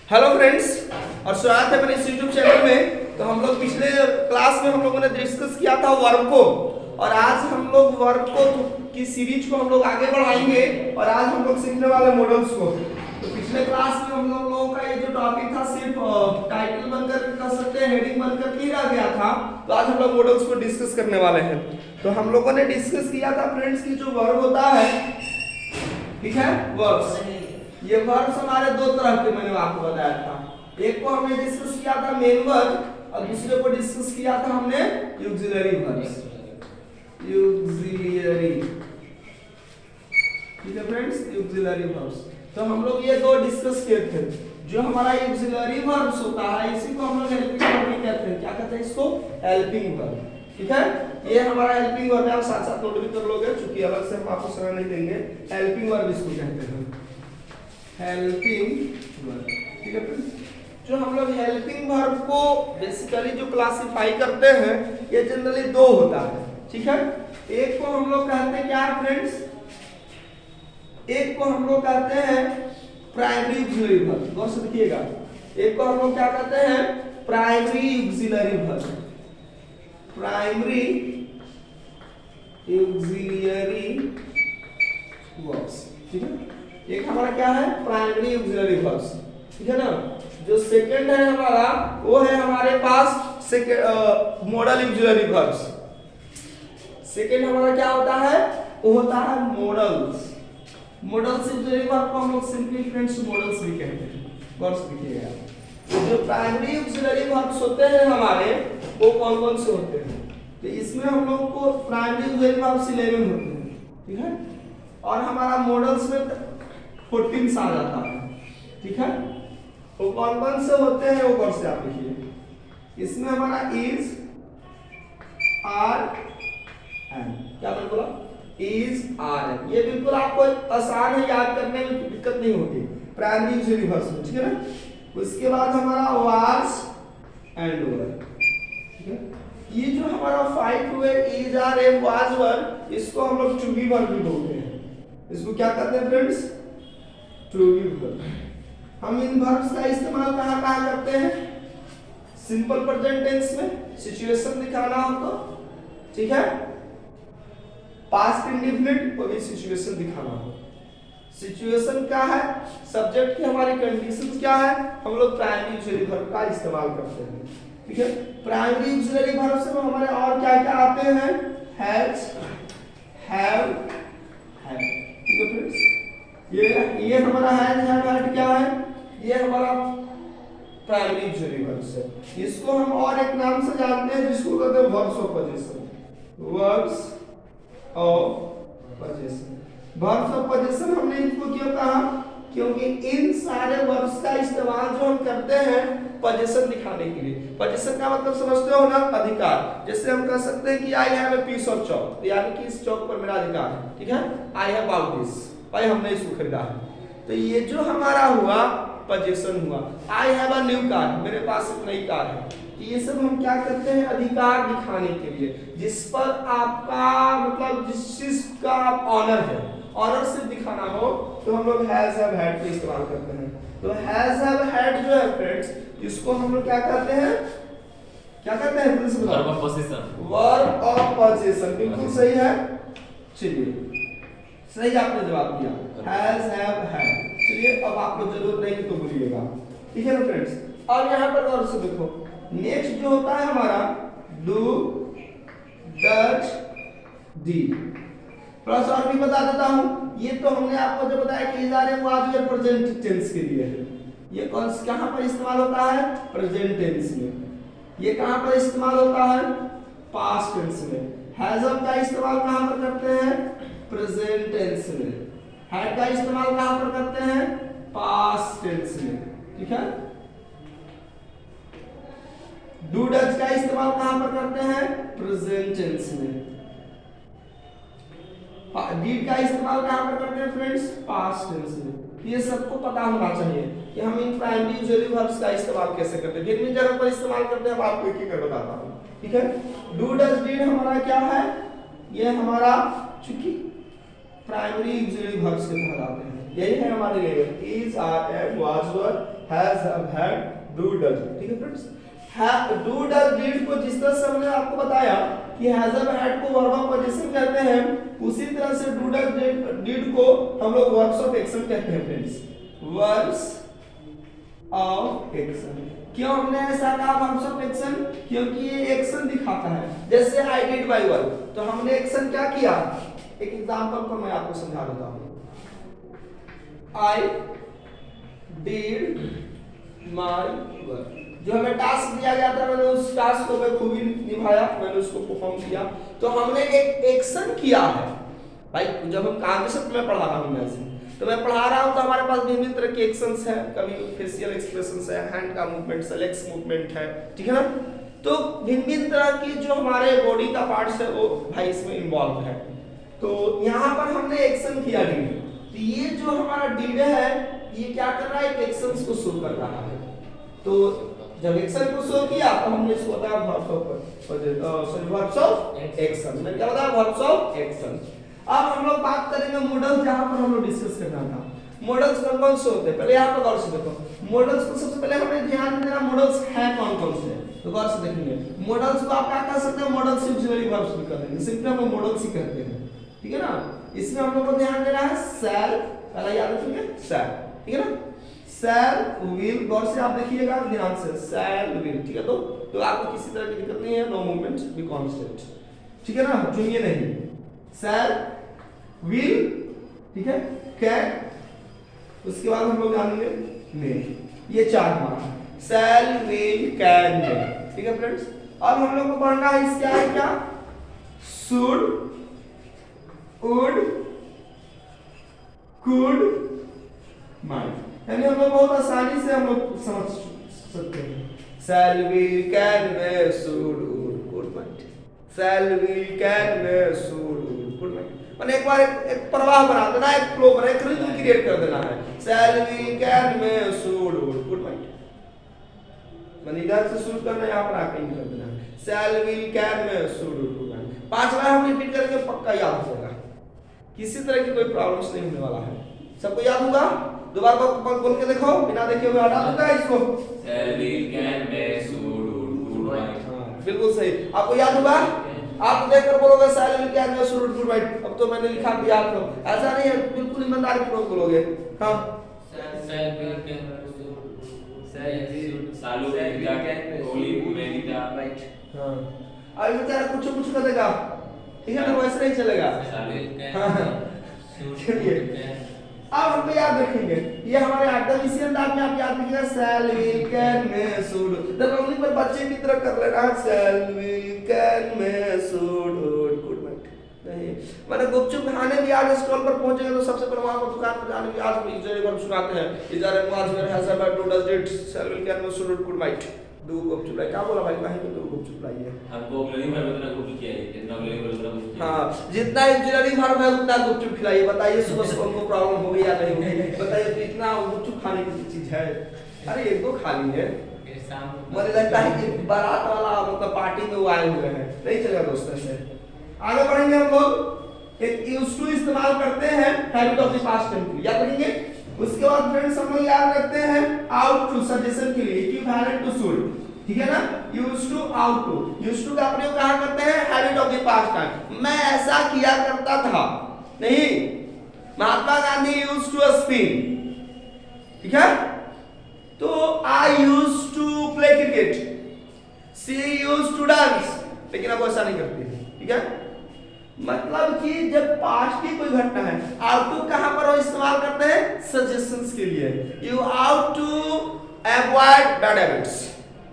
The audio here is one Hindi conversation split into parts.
हेलो फ्रेंड्स और स्वागत है मेरे इस यूट्यूब चैनल में। तो हम लोग पिछले क्लास में हम लोगों ने डिस्कस किया था वर्ब को, और आज हम लोग वर्ब को की सीरीज को हम लोग आगे बढ़ाएंगे और आज हम लोग सीखने वाले मॉडल्स को। तो पिछले क्लास में हम लोगों का ये जो टॉपिक था सिर्फ टाइटल बनकर कर सकते हैं, हेडिंग बनकर ही रह गया था। तो आज हम लोग मॉडल्स को डिस्कस करने वाले हैं। तो हम लोगों ने डिस्कस किया था फ्रेंड्स की जो वर्ब होता है, ठीक है, वर्ब्स। ये वर्ब्स हमारे दो तरह के मैंने आपको बताया था। एक को हमने डिस्कस किया था मेन वर्ब और दूसरे को डिस्कस किया था हमने ऑक्सिलरी वर्ब्स। ऑक्सिलरी, ठीक है फ्रेंड्स, ऑक्सिलरी वर्ब्स। तो हम लोग ये दो डिस्कस किए थे। जो हमारा ऑक्सिलरी वर्ब्स होता है इसी को हम लोग हेल्पिंग वर्ब भी कहते हैं। क्या कहते हैं इसको? हेल्पिंग वर्ब, ठीक है। ये हमारा हेल्पिंग वर्ब है, आप साथ साथ नोट भी कर लोगे क्योंकि अलग से हम आपको समझ नहीं देंगे। हेल्पिंग वर्ब इसको कहते हैं, हेल्पिंग वर्ब, ठीक है फ्रेंड्स। जो हम लोग हेल्पिंग वर्ब को बेसिकली जो क्लासिफाई करते हैं ये जनरली दो होता है, ठीक है। एक को हम लोग कहते हैं क्या फ्रेंड्स, एक को हम लोग कहते हैं प्राइमरी ऑक्सिलरी वर्ब। गौर से देखिएगा, एक को हम लोग क्या कहते हैं? Primary auxiliary verb, primary auxiliary verbs, ठीक है। एक हमारा क्या है? प्राइमरी ऑक्सिलरी वर्ब्स, ठीक है ना। जो सेकंड है हमारा वो है हमारे पास मॉडल ऑक्सिलरी वर्ब्स। सेकंड हमारा क्या होता है? वो होता है मॉडल्स। मॉडल्स ऑक्सिलरी वर्ब को हम लोग सिंपली फ्रेंड्स मॉडल्स भी कहते हैं। गौर से देखिएगा, तो जो प्राइमरी ऑक्सिलरी वर्ब्स होते हैं हमारे वो कौन कौन से होते हैं? तो इसमें हम लोग को प्राइमरी ऑक्सिलरी वर्ब्स 11 होते हैं, ठीक है। और हमारा मॉडल्स में 14 आ जाता है, ठीक है। वो कौन कौन से होते हैं वो कौन से आप लिखिए। इसमें हमारा इज, आर, एंड, क्या मैंने बोला? Is, are, and. ये बिल्कुल आपको आसान है, याद करने में दिक्कत नहीं होगी प्राइमरी ऑक्सिलरी वर्ब्स में, ठीक है ना। उसके बाद हमारा वाज एंड वर, ठीक है। ये जो हमारा 5 हुए इज, आर, एम, वाज, वर, इसको हम लोग टू बी वर्ब भी बोलते हैं। इसको क्या कहते हैं फ्रेंड्स? To be verb. हम इन वर्ब्स का इस्तेमाल कहाँ कहाँ करते हैं? सिंपल प्रेजेंट टेंस में सिचुएशन दिखाना हो तो, ठीक है। पास्ट इंडेफिनिट को भी सिचुएशन दिखाना हो। सिचुएशन क्या है? सब्जेक्ट की हमारी कंडीशंस क्या है? हम लोग प्राइमरी ऑक्सिलरी वर्ब का इस्तेमाल करते हैं, ठीक है। प्राइमरी ऑक्सिलरी वर्ब से हमारे और क्या क्या आते हैं? हैज, हैव, हैव, ठीक है फ्रेंड्स। ये हमारा हैज, हैव, हैड क्या है? ये हमारा प्राइमरी ऑक्सिलरी वर्ब्स है। इसको हम और एक नाम से जानते हैं जिसको कहते हैं verbs of position. Verbs of position, verbs of position हमने इनको क्यों कहा? क्योंकि इन सारे वर्ब्स का इस्तेमाल जो हम करते हैं पोजीशन दिखाने के लिए। पोजीशन का मतलब समझते हो ना? अधिकार। जैसे हम कह सकते हैं कि I have a piece of chalk, यानी कि इस चौक पर मेरा अधिकार है, ठीक है। आई हैव बाउट दिस, भाई हमने इसको खरीदा है। तो ये जो हमारा हुआ पोजीशन हुआ। I have a new car, मेरे पास एक नई कार है। ये सब हम क्या करते हैं? अधिकार दिखाने के लिए, जिस पर आपका मतलब जिस चीज का आप ऑनर है, ऑनर से दिखाना हो तो हम लोग हैज, हैव, हैड का इस्तेमाल करते हैं। तो हैज, हैव, हैड जो है फ्रेंड्स, इसको हम लोग क्या कहते हैं? क्या कहते हैं friends? Verb of position, verb of position, बिल्कुल सही है। चलिए, सही आपने जवाब दिया, हैज, हैव, हैड। चलिए, अब आपको जरूरत नहीं तो भूलिएगा, ठीक है ना फ्रेंड्स। और यहाँ पर गौर से देखो, नेक्स्ट जो होता है हमारा डू, डज, डीड। प्लस और भी बता देता हूँ, ये तो हमने आपको जो बताया कि is, are, am, was, were present tense के लिए है। ये कौन कहाँ पर इस्तेमाल होता है? प्रेजेंट टेंस में। ये कहाँ पर इस्तेमाल होता है? पास्ट टेंस में। हैज का इस्तेमाल कहाँ पर करते हैं? प्रेजेंट टेंस में। हैड का इस्तेमाल कहाँ पर करते हैं? पास्ट टेंस में, ठीक है। डू, डज का इस्तेमाल कहाँ पर करते हैं? प्रेजेंट टेंस में। डीड का इस्तेमाल कहाँ पर करते हैं फ्रेंड्स? पास्ट टेंस में। ये सबको पता होना चाहिए कि हम इन प्राइमरी ऑक्सिलरी वर्ब्स का इस्तेमाल कैसे करते हैं, कितनी जगह पर इस्तेमाल करते हैं, आपको एक एक बताता हूँ, ठीक है। डू, डज, डीड हमारा क्या है? ये हमारा चूंकि प्राइमरी ऑक्सिलरी वर्ब्स के तहत आते हैं, यही है हमारे level is are am was were has have had do does. ठीक है फ्रेंड्स, डू डज डिड को जिस तरह से हमने आपको बताया कि हैज हैव हैड को वर्ब ऑफ पोजीशन कहते हैं, उसी तरह से डू डज डिड को हम लोग वर्ब्स ऑफ एक्शन कहते हैं फ्रेंड्स, वर्ब्स ऑफ एक्शन। क्यों हमने ऐसा कहा वर्ब्स ऑफ एक्शन? क्योंकि ये एक्शन दिखाता है। जैसे आई डिड माय वर्क, तो हमने एक्शन क्या किया? एक एग्जांपल पर मैं आपको समझा देता हूं। आई डिड माय वर्क, जो हमें टास्क दिया गया था मैंने उस टास्क को बखूबी निभाया, मैंने उसको परफॉर्म किया, तो हमने एक एक्शन किया है भाई। जब हम काम के साथ मैं पढ़ा रहा हूं मैं ऐसे, तो मैं पढ़ा रहा हूं तो हमारे पास विभिन्न तरह के एक्शंस हैं, कभी फेशियल एक्सप्रेशंस है, हैंड का मूवमेंट है, लेग्स मूवमेंट है, ठीक है ना। तो भिन्न तरह की जो हमारे बॉडी का पार्ट्स है वो भाई इसमें इन्वॉल्व है। तो यहाँ पर हमने एक्शन किया डिड, तो ये जो हमारा डिड है ये क्या कर रहा है? एक एक्शंस को शो कर रहा है। तो जब एक्शन को शो किया तो हमने इसको बताया वर्ब्स ऑफ एक्शन। मैंने क्या बताया? Verbs of action. अब हम लोग बात करेंगे मॉडल्स, जहां पर हम लोग डिस्कस करना था। मॉडल्स कौन कौन से होते हैं? पहले यहाँ पर गौर से देखो, मॉडल्स को सबसे पहले हमें ध्यान देना मॉडल्स हैं कौन कौन से, तो गौर से देखेंगे। मॉडल्स को आप क्या कह सकते हैं? मॉडल से ऑक्सिलरी वर्ब्स भी कर देंगे, सिंपली हम मॉडल्स ही कहते हैं, ठीक है ना। इसमें हम लोग को ध्यान देना है शैल, पहला याद रखेंगे शैल, ठीक है ना। शैल विल, गौर से आप देखिएगा ध्यान से, शैल विल, ठीक है। तो आपको किसी तरह की दिक्कत नहीं है, नो मूवमेंट बी कांस्टेंट, ठीक है ना, झूमिए नहीं। शैल विल, ठीक है, कैन, उसके बाद हम लोग जानेंगे मे, ये चार हमारा शैल विल कैन मे, ठीक है फ्रेंड्स। अब हम लोग को पढ़ना है इसका है क्या? शुड, वुड, कुड, माइट, यानी हम लोग बहुत आसानी से हम लोग समझ सकते हैं। शैल will can may should would could might, shell will can may should would could might, माने एक बार एक प्रवाह बना देना, एक फ्लो बना, एक रिदम क्रिएट कर देना है। शैल will can may should would could might, माने इधर से शुरू करना, यहाँ पर आके कर देना है। शैल will can may should would could might, 5 बार हम रिपीट करके पक्का याद हो जाएगा, किसी तरह की कोई प्रॉब्लम्स नहीं होने वाला है, सबको याद होगा। दोबारा बोल के देखो, बिना देखे हुए हटा दूंगा इसको। शैल will can may should would could might, बिल्कुल सही, आपको याद होगा। आप देखकर बोलोगे शैल will can may should would could might, अब तो मैंने लिखा दिया आप लोग, ऐसा नहीं है, बिल्कुल ईमानदारी पूर्वक बोलोगे। हां, शैल विल कैन सालू कैन ओली मेनिटा राइट। हां, अब बेचारा कुछ कर देगा, ठीक है ना, वैसे नहीं चलेगा। चलिए अब हम याद रखेंगे, ये हमारे आर्टिफिशियल नाम में आप याद रखिएगा, शैल विल कैन मे शुड, जब हम पर बच्चे की तरह कर लेना, शैल will can may should would could might. नहीं, मैंने गुपचुप खाने भी आज स्टॉल पर पहुंचेंगे तो सबसे पहले वहां पर दुकान पर जाने के आज यूजुअली वर्ब सुनाते हैं, इधर was were has have do does did shall will can may should would could might. दो गुपचुप लाइए, क्या बोला भाई? कहीं पे दो गुपचुप लाइए। हमको ऑक्सिलरी वर्ब उतना गुपचुप चाहिए, जितना ऑक्सिलरी वर्ब उतना गुपचुप। हां, जितना ऑक्सिलरी वर्ब है उतना गुपचुप खिलाइए। बताइए सुबह सुबह हमको प्रॉब्लम हो गई या नहीं होगी? बताइए तो इतना गुपचुप खाने की चीज है? अरे एक दो खाली है, मुझे लगता है कि बारात वाला मतलब पार्टी में वो आए हुए हैं, नहीं चलेगा दोस्तों से। आगे बढ़ेंगे हम लोग, एक यूज्ड टू इस्तेमाल करते हैं habit of the past tense, याद रखेंगे। उसके बाद फ्रेंड्स हम लोग याद रखते हैं आउट टू, सजेशन के लिए इक्विवेलेंट टू शुड, ठीक है ना। Used to, ought to, used to का प्रयोग कहां करते हैं? Habit of the past time, मैं ऐसा किया करता था, नहीं। Mahatma Gandhi used to spin, ठीक है। तो I used to play cricket, she used to dance, लेकिन अब ऐसा नहीं करती, ठीक है। मतलब कि जब पास्ट की कोई घटना है, आउट टू कहां पर इस्तेमाल करते हैं? सजेशंस के लिए। You ought to avoid bad habits,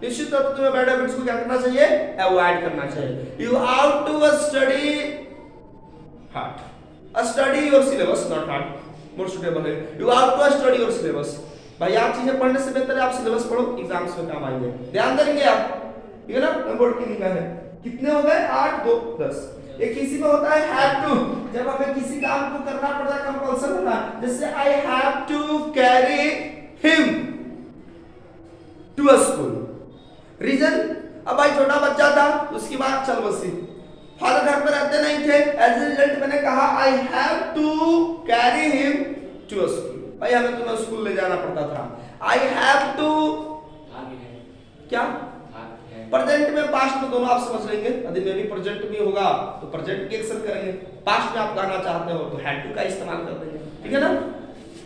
निश्चित तौर पर तुम्हें बैड हैबिट्स को क्या करना चाहिए? अवॉइड करना चाहिए। You ought to study hard, study your syllabus not hard, more suitable है। You ought to study your syllabus, भाई आप चीजें पढ़ने से बेहतर है आप सिलेबस पढ़ो, एग्जाम्स में काम आएंगे, ध्यान देंगे आप, ठीक है ना। बोर्ड की निगाह है, कितने हो गए? 8 2 10। एक किसी में होता है हैव टू, जब हमें किसी काम को करना पड़ता है, कंपल्सन होता है, जैसे I have to carry him to school, reason अब भाई छोटा बच्चा था, उसकी बात चल बसी, फादर घर पे रहते नहीं थे, एज ए रिजल्ट मैंने कहा I have to carry him to school. भाई हमें तुम्हें स्कूल ले जाना पड़ता था। आई हैव टू क्या प्रेजेंट में पास्ट में दोनों आप समझ लेंगे। यदि में भी प्रेजेंट में होगा तो प्रेजेंट के एक्शन करेंगे, पास्ट में आप कहना चाहते हो तो हैड टू का इस्तेमाल कर देंगे, ठीक है ना।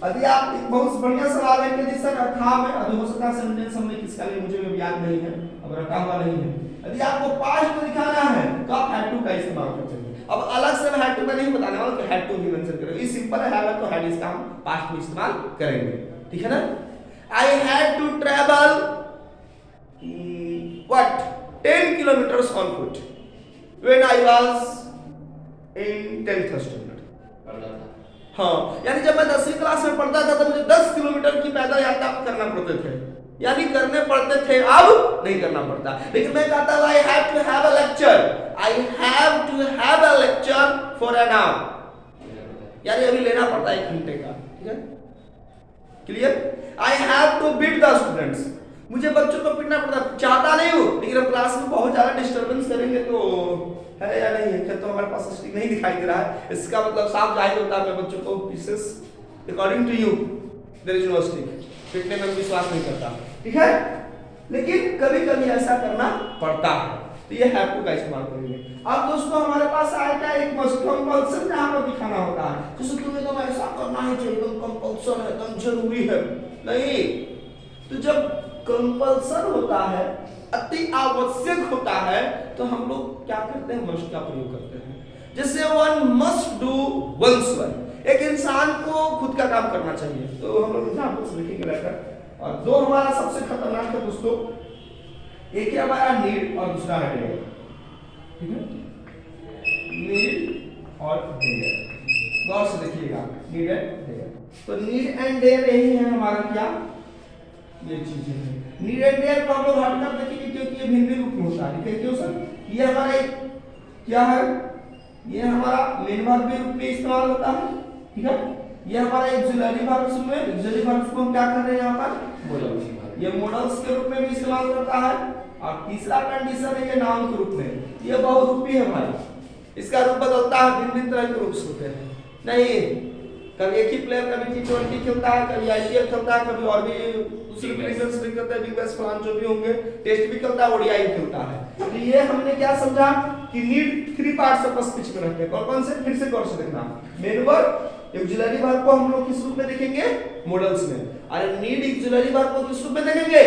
यदि आप एक बहुत बढ़िया सवाल है कि सर था में अभी हो सकता है सेंटेंस हमने किसका लिए मुझे भी याद नहीं है, अब रखा हुआ नहीं है। यदि आपको पास्ट में दिखाना है तो आप हैड टू का इस्तेमाल करते हैं। अब अलग से हैड टू का नहीं बताना है कि हैड टू भी मेंशन करेंगे, ये सिंपल है तो हैड इसका हम पास्ट में इस्तेमाल करेंगे, ठीक है ना। I had to travel what 10 kilometers on foot when I was in 10th standard। हाँ, यानी जब मैं 10वीं क्लास में पढ़ता था तो मुझे 10 किलोमीटर की पैदल यात्रा करना पड़ते थे, यानी करने पड़ते थे, अब नहीं करना पड़ता। लेकिन मैं कहता हूँ I have to have a lecture, I have to have a lecture for an hour, यानी अभी लेना पड़ता है 1 घंटे का, ठीक है, clear. I have to beat the students, मुझे बच्चों को पीटना पड़ता, चाहता नहीं हूँ, लेकिन अब क्लास में बहुत ज्यादा डिस्टर्बेंस करेंगे तो है या नहीं है, तो हमारे पास स्टिक नहीं दिखाई दे रहा है, इसका मतलब साफ जाहिर होता है मैं बच्चों को pieces according to you there is no stick, पीटने में विश्वास नहीं करता, ठीक है। लेकिन कभी कभी ऐसा करना पड़ता है, तो ये हैव टू का इस्तेमाल करेंगे। अब दोस्तों हमारे पास आएगा एक मस्ट कंपल्सन जहां पर दिखाना होता है, जैसे तुम्हें तो ऐसा करना है चाहिए, एकदम कंपल्सन है, एकदम जरूरी है, नहीं। तो जब कंपल्सन होता है, अति आवश्यक होता है, तो हम लोग क्या करते हैं, मस्ट का प्रयोग करते हैं। जैसे one must do one's work, एक इंसान को खुद का काम करना चाहिए, तो हम लोग एग्जांपल्स लिखेंगे लेकर। और दो हमारा सबसे खतरनाक है दोस्तों, एक है हमारा नीड और दूसरा है डेयर, ठीक है, नीड और डेयर, गौर से देखिएगा, नीड एंड डेयर। तो नीड एंड डेयर यही है हमारा क्या, ये चीजें हैं। नीड एंड डेयर को हम लोग हटकर देखेंगे क्योंकि ये भिन्न रूप में होता है, ठीक है। क्यों सर, ये हमारा एक क्या है, ये हमारा मेन वर्ब के रूप में इस्तेमाल होता है, ठीक है। ये हमारा ऑक्सिलरी वर्ब्स में, ऑक्सिलरी वर्ब्स को हम क्या कर रहे हैं यहाँ पर, मॉडल्स, ये मॉडल्स के रूप में भी इस्तेमाल करता है। और तीसरा कंडीशन है ये नाउन के रूप में, ये बहुरूपी है भाई, इसका रूप बदलता है, भिन्न भिन्न तरह के रूप होते हैं, नहीं कभी एक ही प्लेयर कभी T20 खेलता है, कभी IPL खेलता है, कभी और भी दूसरे प्रीमियर्स भी खेलता है, बिग बैश फलान जो भी होंगे, टेस्ट भी खेलता है, ओडीआई खेलता है। तो ये हमने क्या समझा कि नीड 3 पार्ट्स ऑफ स्पीच में रखते हैं, कौन कौन से, फिर से गौर से देखना। मेन वर्ब, ऑक्सिलरी वर्ब को हम लोग किस रूप में देखेंगे, मॉडल्स में, और नीड ऑक्सिलरी वर्ब को किस रूप में देखेंगे,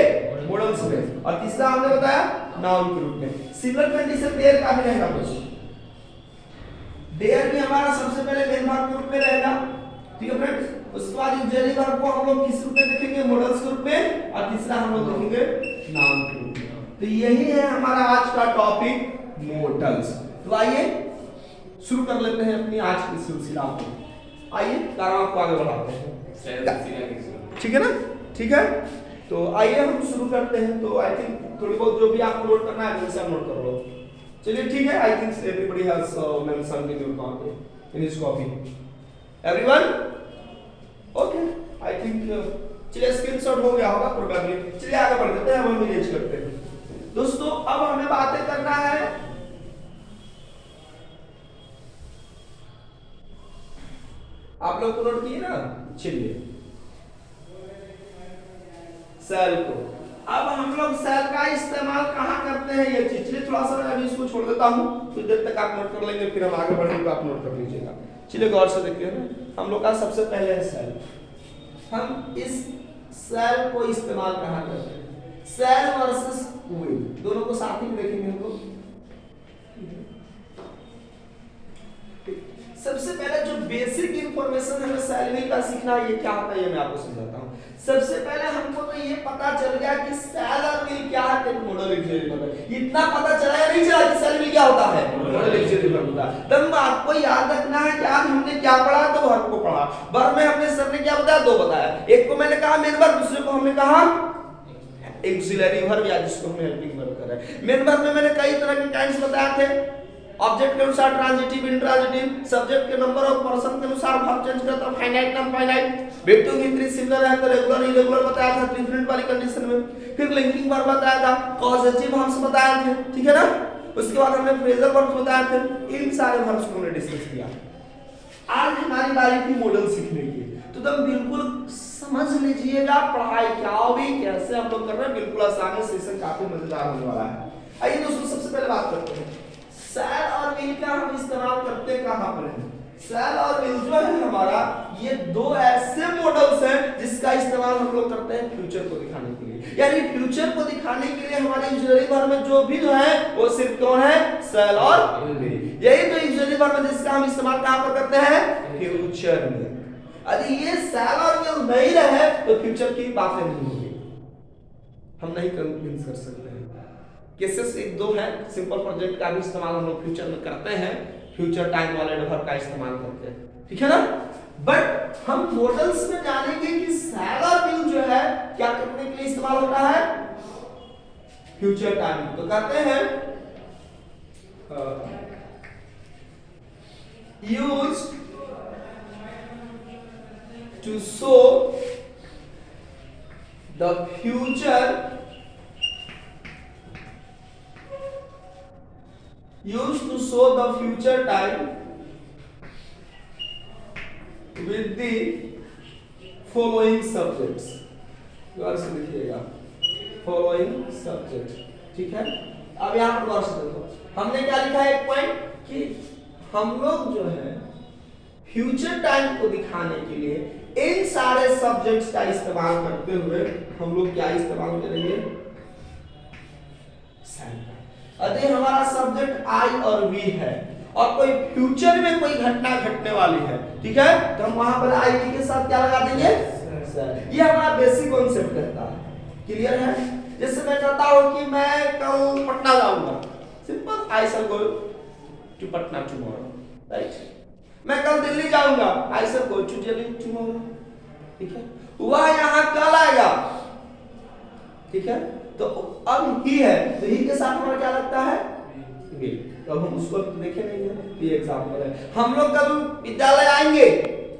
मॉडल्स में, और तीसरा हमने बताया नाउन के रूप में। सिमिलर कंडीशन देयर का भी रहेगा दोस्तों, देयर भी हमारा सबसे पहले मेन वर्ब के रूप में रहेगा, ठीक है फ्रेंड्स। उसके बाद ऑक्सिलरी वर्ब को हम लोग किस रूप में देखेंगे, मॉडल्स के रूप में, और तीसरा हम लोग देखेंगे नाउन के रूप में। तो यही है हमारा आज का टॉपिक, मॉडल्स। तो आइए शुरू कर लेते हैं अपनी आज की सिलसिला को, आइए कारण आपको आगे बढ़ाते हैं, ठीक है ना, ठीक है। तो आइए हम शुरू करते हैं। तो आई थिंक थोड़ी बहुत जो भी आप नोट करना है जैसे आप नोट कर लो, चलिए ठीक है। I think everybody has mention in your copy, in his copy, everyone okay. I think चलिए स्क्रीनशॉट हो गया होगा प्रोबेबली। चलिए आगे बढ़ते हैं, हम इमेज करते हैं दोस्तों। अब हमें बातें करना है आप लोग को नोट किए ना, चलिए सेल को। अब हम लोग सेल का इस्तेमाल कहाँ करते हैं ये चीज, चलिए थोड़ा सा मैं अभी इसको छोड़ देता हूँ, कुछ देर तक आप नोट कर लेंगे, फिर हम आगे बढ़ेंगे तो आप नोट कर लीजिएगा। चलिए गौर से देखिए ना, हम लोग का सबसे पहले है सेल। हम इस सेल को इस्तेमाल कहाँ करते हैं, सेल वर्सेस व्हील, दोनों को साथ ही देखेंगे हम लोग। सबसे पहले जो बेसिक इंफॉर्मेशन हमें सेल व्हील का सीखना है, ये क्या होता है ये मैं आपको समझाता हूँ। सबसे पहले हमको तो ये पता चल गया कि सेल और व्हील क्या है, मॉडल ऑक्सिलरी वर्ब। इतना पता चला या नहीं चला कि सेल व्हील क्या होता है, मॉडल ऑक्सिलरी वर्ब होता है। तब आपको याद रखना है कि आज हमने क्या पढ़ा, तो वर्ब को पढ़ा। वर्ब में हमने सर ने क्या बताया, दो बताया, एक को मैंने कहा मेन वर्ब, दूसरे को हमने कहा ऑक्सिलरी वर्ब, या जिसको हम हेल्पिंग वर्ब कर रहे हैं। मेन वर्ब में मैंने कई तरह के काइंड्स बताए थे, ऑब्जेक्ट के अनुसार ट्रांजिटिव, इंट्रांजिटिव, सब्जेक्ट के नंबर और पर्सन के अनुसार वर्ब चेंज करता है, finite non finite, verb to हिंट्री सिमिलर है, तो रेगुलर इरेगुलर बताया था डिफरेंट वाली कंडीशन में। फिर लिंकिंग वर्ब बताया था, कॉजेटिव वर्ब्स बताए थे, ठीक है ना। उसके बाद हमने फ्रेजल वर्ब्स बताए थे, इन सारे वर्ब्स को हमने डिस्कस किया। आज हमारी बारी थी मॉडल सीखने की। तो तुम बिल्कुल समझ लीजिएगा पढ़ाई क्या होगी, कैसे हम लोग कर रहे हैं, बिल्कुल आसानी से। सेशन काफी मजेदार होने वाला है। आइए दोस्तों सबसे पहले बात करते हैं शैल और विल का हम इस्तेमाल करते कहां पर हैं। शैल और विल जो है हमारा, ये दो ऐसे मॉडल्स हैं जिसका इस्तेमाल हम लोग करते हैं फ्यूचर को दिखाने के लिए। यानी फ्यूचर को दिखाने के लिए हमारे ऑक्सिलरी वर्ब में जो भी जो है वो सिर्फ कौन है, शैल और विल। यही तो ऑक्सिलरी वर्ब है जिसका हम इस्तेमाल कहां पर करते हैं, फ्यूचर में। यदि ये शैल और विल नहीं रहे तो फ्यूचर की बातें नहीं होगी, हम नहीं कन्विंस कर सकते हैं। केसेस एक दो हैं, सिंपल प्रोजेक्ट का भी इस्तेमाल हम लोग फ्यूचर में करते हैं, फ्यूचर टाइम वाले वर्ब का इस्तेमाल करते हैं, ठीक है ना। बट हम मॉडल्स में जानेंगे कि शैल और विल जो है क्या करने के लिए इस्तेमाल होता है, फ्यूचर टाइम। तो कहते हैं use to show the future, used to show the future time with the following subjects। गौर से लिखिएगा following subject, ठीक है। अब यहाँ पर गौर से देखो, हमने क्या लिखा है एक पॉइंट कि हम लोग जो है फ्यूचर टाइम को दिखाने के लिए इन सारे सब्जेक्ट्स का इस्तेमाल करते हुए हम लोग क्या इस्तेमाल करेंगे, यदि हमारा सब्जेक्ट आई और वी है और कोई फ्यूचर में कोई घटना घटने वाली है, ठीक है, तो हम वहां पर आई वी के साथ क्या लगा देंगे, सर। ये हमारा बेसिक कॉन्सेप्ट कहता है, क्लियर है। जैसे मैं कहता हूं कि मैं कल पटना जाऊंगा, simple, I shall go to Patna tomorrow, right. मैं कल दिल्ली जाऊंगा, I shall go to Delhi tomorrow, ठीक है। वह यहां कल आएगा, ठीक है। तो अब ही है तो ही के साथ हमारा क्या लगता है, विल। तो अब हम उसको देखे नहीं है, ये एग्जांपल है। हम लोग कल विद्यालय आएंगे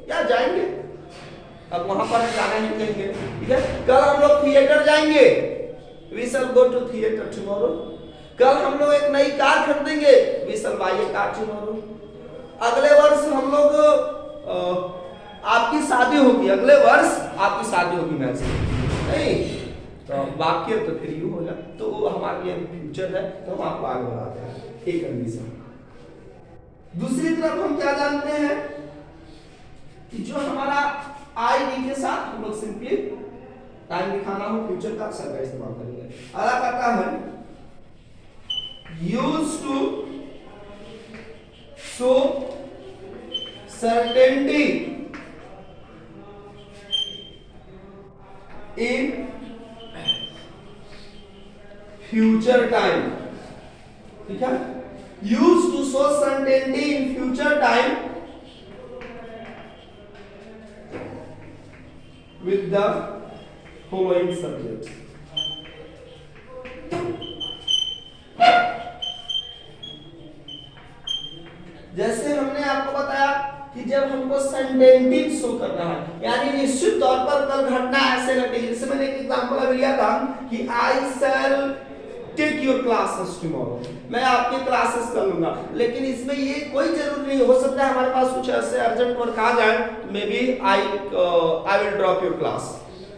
या जाएंगे, अब वहां पर जाना ही कहेंगे, ठीक है। कल हम लोग थिएटर जाएंगे, we shall go to theatre tomorrow. कल हम लोग एक नई कार खरीदेंगे, we shall buy a car tomorrow. अगले वर्ष हम लोग आपकी शादी होगी, अगले वर्ष आपकी शादी होगी, मैच नहीं तो वाक्य तो फिर यू होगा, तो हमारे लिए फ्यूचर है, तो हम आपको आगे बढ़ाते हैं, एक कंडीशन। दूसरी तरफ हम क्या जानते हैं कि जो हमारा आई वी के साथ हम लोग सिंपली टाइम दिखाना हो, फ्यूचर का अक्षर का इस्तेमाल करेंगे। अगला कहता है use to show certainty in future time, ठीक है। Use to show certainty in future time with the following subject. जैसे हमने आपको बताया कि जब हमको सर्टेनिटी शो करना है, यानी निश्चित तौर पर कल घटना ऐसे घटेगी। जैसे मैंने एक एग्जांपल अभी लिया था कि I shall take your classes tomorrow, मैं आपके क्लासेस कर लूंगा। लेकिन इसमें ये कोई जरूरी नहीं, हो सकता है हमारे पास कुछ ऐसे अर्जेंट वर्क आ जाए, तो maybe I will drop your class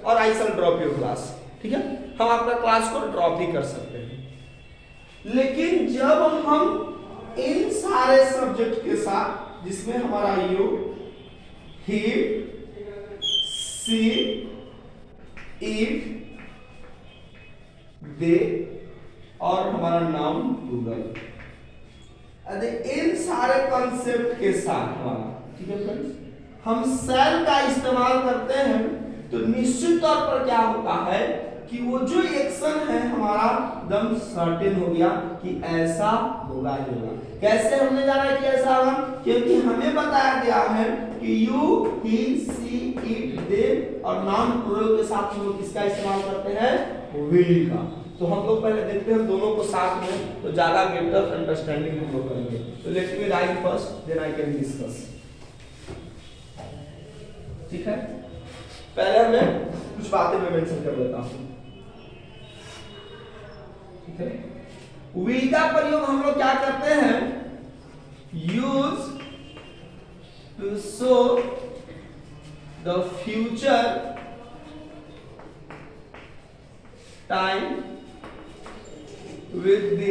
और I shall drop your class, ठीक है। हम आपका क्लास को ड्रॉप भी कर सकते हैं। लेकिन जब हम इन सारे सब्जेक्ट के साथ, जिसमें हमारा यू, ही, सी, इट, दे और हमारा नाउन प्लूरल, इन सारे कॉन्सेप्ट के साथ हमारा, ठीक है फ्रेंड्स, हम शैल का इस्तेमाल करते हैं, तो निश्चित तौर पर क्या होता है कि वो जो एक्शन है हमारा एकदम सर्टेन हो गया कि ऐसा होगा ही होगा। कैसे हमने जाना कि ऐसा होगा, क्योंकि हमें बताया गया है कि यू, ही, सी, इट, दे और नाउन प्लूरल के साथ हम लोग किसका इस्तेमाल करते हैं, विल का। तो हम लोग पहले देखते हैं दोनों को साथ में, तो ज्यादा बेटर अंडरस्टैंडिंग हम लोग करेंगे। तो let me write first, then I can discuss, ठीक है। पहले मैं कुछ बातें मैं मेंशन कर देता हूं, ठीक है। विल का प्रयोग हम लोग क्या करते हैं, use to show the future time with the